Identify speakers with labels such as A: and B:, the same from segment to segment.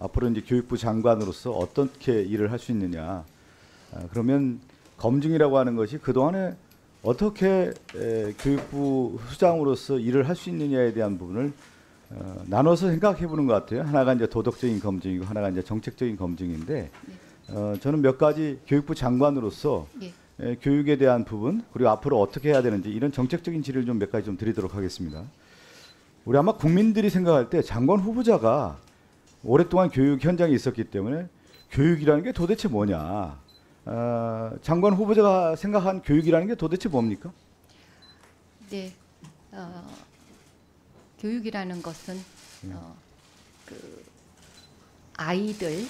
A: 앞으로 이제 교육부 장관으로서 어떻게 일을 할 수 있느냐. 그러면 검증이라고 하는 것이 그동안에 어떻게 교육부 수장으로서 일을 할 수 있느냐에 대한 부분을 나눠서 생각해 보는 것 같아요. 하나가 이제 도덕적인 검증이고 하나가 이제 정책적인 검증인데 저는 몇 가지 교육부 장관으로서 교육에 대한 부분 그리고 앞으로 어떻게 해야 되는지 이런 정책적인 질의를 좀 몇 가지 좀 드리도록 하겠습니다. 우리 아마 국민들이 생각할 때 장관 후보자가 오랫동안 교육 현장에 있었기 때문에 교육이라는 게 도대체 뭐냐. 장관 후보자가 생각한 교육이라는 게 도대체 뭡니까?
B: 네, 교육이라는 것은 그 아이들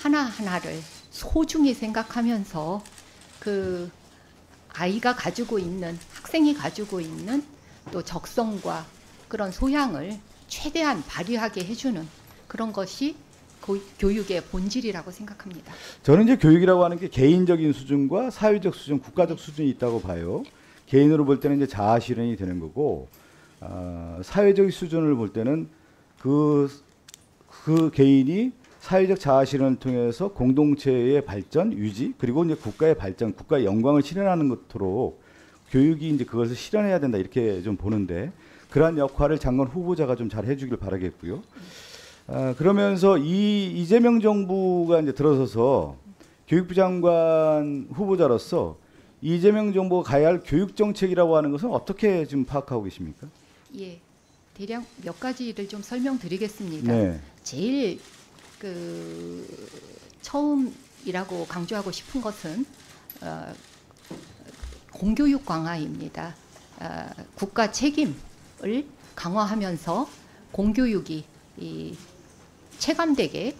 B: 하나하나를 소중히 생각하면서 그 아이가 가지고 있는 학생이 가지고 있는 또 적성과 그런 소양을 최대한 발휘하게 해주는 그런 것이 교육의 본질이라고 생각합니다.
A: 저는 이제 교육이라고 하는 게 개인적인 수준과 사회적 수준, 국가적 수준이 있다고 봐요. 개인으로 볼 때는 이제 자아 실현이 되는 거고, 사회적 수준을 볼 때는 그 개인이 사회적 자아 실현을 통해서 공동체의 발전, 유지, 그리고 이제 국가의 발전, 국가의 영광을 실현하는 것도록 교육이 이제 그것을 실현해야 된다 이렇게 좀 보는데 그러한 역할을 장관 후보자가 좀 잘 해주길 바라겠고요. 그러면서 이재명 정부가 이제 들어서서 교육부 장관 후보자로서 이재명 정부가 가야 할 교육 정책이라고 하는 것은 어떻게 지금 파악하고 계십니까?
B: 예, 대략 몇 가지를 좀 설명드리겠습니다.
A: 네.
B: 제일 처음이라고 강조하고 싶은 것은 공교육 강화입니다. 국가 책임을 강화하면서 공교육이 체감되게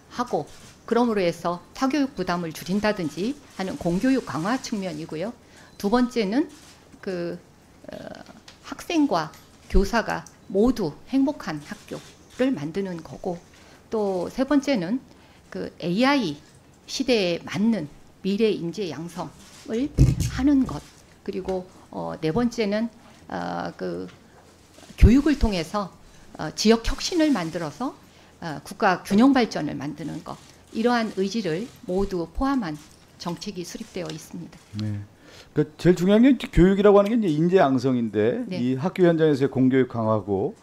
B: 하고 그러므로 해서 사교육 부담을 줄인다든지 하는 공교육 강화 측면이고요. 두 번째는 학생과 교사가 모두 행복한 학교를 만드는 거고 또 세 번째는 AI 시대에 맞는 미래 인재 양성을 하는 것 그리고 네 번째는 교육을 통해서 지역 혁신을 만들어서 국가 균형 발전을 만드는 것 이러한 의지를 모두 포함한 정책이 수립되어 있습니다.
A: 네. 그러니까 제일 중요한 게 교육이라고 하는 게 이제 인재 양성인데
B: 네.
A: 이 학교 현장에서의 공교육 강화고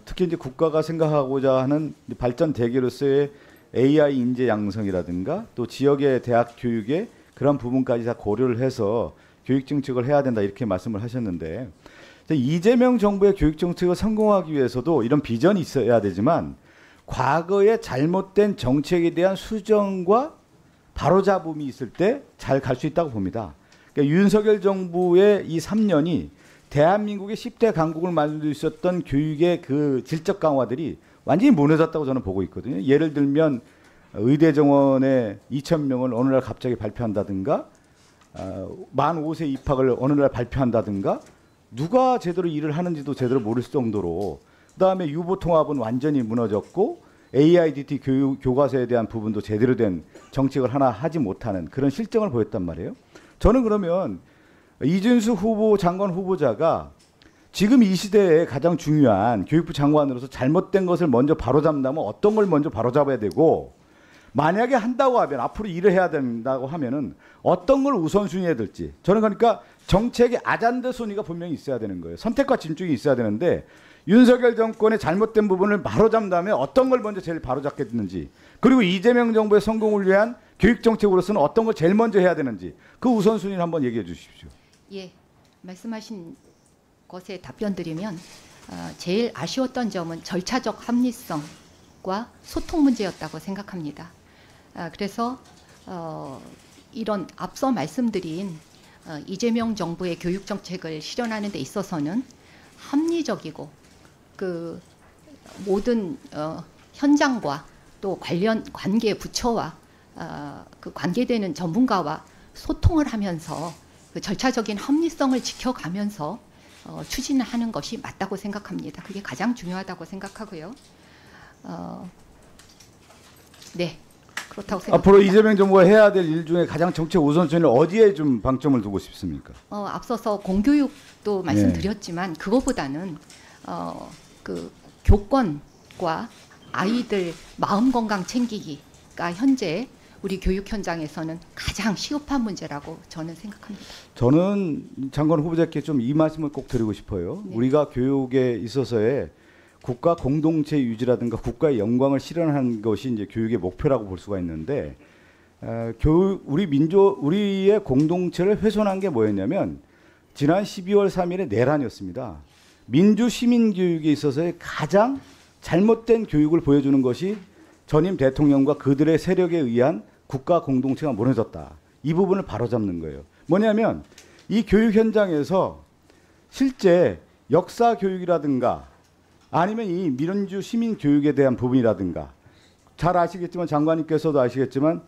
A: 특히 이제 국가가 생각하고자 하는 발전 대계로서의 AI 인재 양성이라든가 또 지역의 대학 교육의 그런 부분까지 다 고려를 해서 교육 정책을 해야 된다 이렇게 말씀을 하셨는데 이재명 정부의 교육 정책을 성공하기 위해서도 이런 비전이 있어야 되지만 과거의 잘못된 정책에 대한 수정과 바로잡음이 있을 때 잘 갈 수 있다고 봅니다. 그러니까 윤석열 정부의 이 3년이 대한민국의 10대 강국을 만들 수 있었던 교육의 그 질적 강화들이 완전히 무너졌다고 저는 보고 있거든요. 예를 들면 의대 정원에 2,000명을 어느 날 갑자기 발표한다든가 만 5세 입학을 어느 날 발표한다든가 누가 제대로 일을 하는지도 제대로 모를 정도로 그다음에 유보 통합은 완전히 무너졌고 AIDT 교과서에 대한 부분도 제대로 된 정책을 하나 하지 못하는 그런 실정을 보였단 말이에요. 저는 그러면 이준수 후보 장관 후보자가 지금 이 시대에 가장 중요한 교육부 장관으로서 잘못된 것을 먼저 바로잡는다면 어떤 걸 먼저 바로잡아야 되고 만약에 한다고 하면 앞으로 일을 해야 된다고 하면은 어떤 걸 우선순위해야 될지 저는 그러니까 정책의 아잔드 순위가 분명히 있어야 되는 거예요. 선택과 진중이 있어야 되는데 윤석열 정권의 잘못된 부분을 바로잡는 다음에 어떤 걸 먼저 제일 바로잡게 되는지 그리고 이재명 정부의 성공을 위한 교육 정책으로서는 어떤 걸 제일 먼저 해야 되는지 그 우선순위를 한번 얘기해 주십시오.
B: 예, 말씀하신 것에 답변 드리면 제일 아쉬웠던 점은 절차적 합리성과 소통 문제였다고 생각합니다. 그래서 이런 앞서 말씀드린 이재명 정부의 교육 정책을 실현하는 데 있어서는 합리적이고 그 모든 현장과 또 관계 부처와 그 관계되는 전문가와 소통을 하면서 그 절차적인 합리성을 지켜가면서 추진하는 것이 맞다고 생각합니다. 그게 가장 중요하다고 생각하고요. 네, 그렇다고 생각합니다.
A: 앞으로 이재명 정부가 해야 될 일 중에 가장 정책 우선순위를 어디에 좀 방점을 두고 싶습니까?
B: 앞서서 공교육도 말씀드렸지만 그거보다는 그 교권과 아이들 마음 건강 챙기기가 현재 우리 교육 현장에서는 가장 시급한 문제라고 저는 생각합니다.
A: 저는 장관 후보자께 좀 이 말씀을 꼭 드리고 싶어요.
B: 네.
A: 우리가 교육에 있어서의 국가 공동체 유지라든가 국가의 영광을 실현하는 것이 이제 교육의 목표라고 볼 수가 있는데, 교육 우리의 공동체를 훼손한 게 뭐였냐면 지난 12월 3일에 내란이었습니다. 민주 시민 교육에 있어서의 가장 잘못된 교육을 보여주는 것이 전임 대통령과 그들의 세력에 의한 국가 공동체가 무너졌다. 이 부분을 바로잡는 거예요. 뭐냐면 이 교육 현장에서 실제 역사 교육이라든가 아니면 이 민주 시민 교육에 대한 부분이라든가, 잘 아시겠지만 장관님께서도 아시겠지만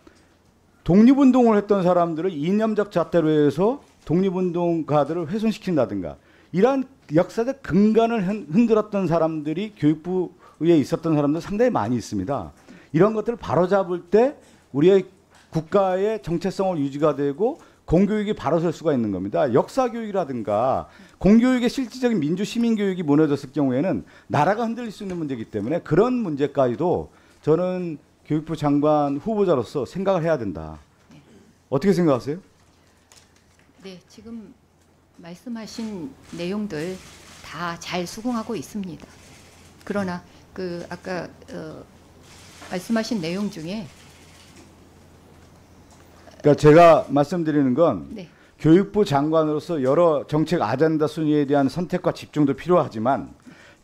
A: 독립운동을 했던 사람들을 이념적 잣대로 해서 독립운동가들을 훼손시킨다든가, 이러한 역사적 근간을 흔들었던 사람들이 교육부에 있었던 사람들 상당히 많이 있습니다. 이런 것들을 바로잡을 때 우리의 국가의 정체성을 유지가 되고 공교육이 바로 설 수가 있는 겁니다. 역사교육이라든가 공교육의 실질적인 민주 시민교육이 무너졌을 경우에는 나라가 흔들릴 수 있는 문제이기 때문에 그런 문제까지도 저는 교육부 장관 후보자로서 생각을 해야 된다. 어떻게 생각하세요?
B: 네, 지금 말씀하신 내용들 다 잘 수긍하고 있습니다. 그러나 그 아까 말씀하신 내용 중에
A: 그러니까 제가 말씀드리는 건
B: 네,
A: 교육부 장관으로서 여러 정책 아젠다 순위에 대한 선택과 집중도 필요하지만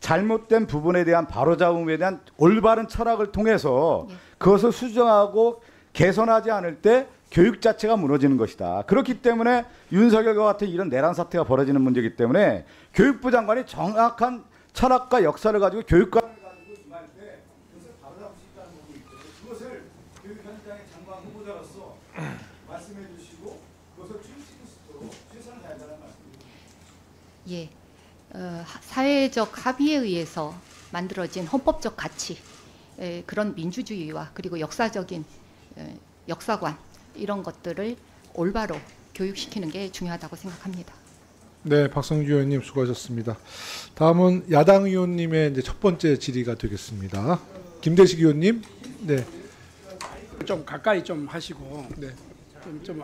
A: 잘못된 부분에 대한 바로잡음에 대한 올바른 철학을 통해서
B: 예.
A: 그것을 수정하고 개선하지 않을 때 교육 자체가 무너지는 것이다. 그렇기 때문에 윤석열과 같은 이런 내란 사태가 벌어지는 문제이기 때문에 교육부 장관이 정확한 철학과 역사를 가지고 교육관을 가지고 임할 때 그것을 바로잡을 수 있다는 부분이 있거든요. 그것을 교육 현장의 장관 후보자로서 말씀해 주시고 그것을 추진시킬 수 있도록 최선을 다한다는 말씀입니다.
B: 예, 사회적 합의에 의해서 만들어진 헌법적 가치, 그런 민주주의와 그리고 역사적인 역사관 이런 것들을 올바로 교육시키는 게 중요하다고 생각합니다.
C: 네, 박성주 의원님 수고하셨습니다. 다음은 야당 의원님의 이제 첫 번째 질의가 되겠습니다. 김대식 의원님, 네,
D: 좀 가까이 좀 하시고
C: 네.
D: 좀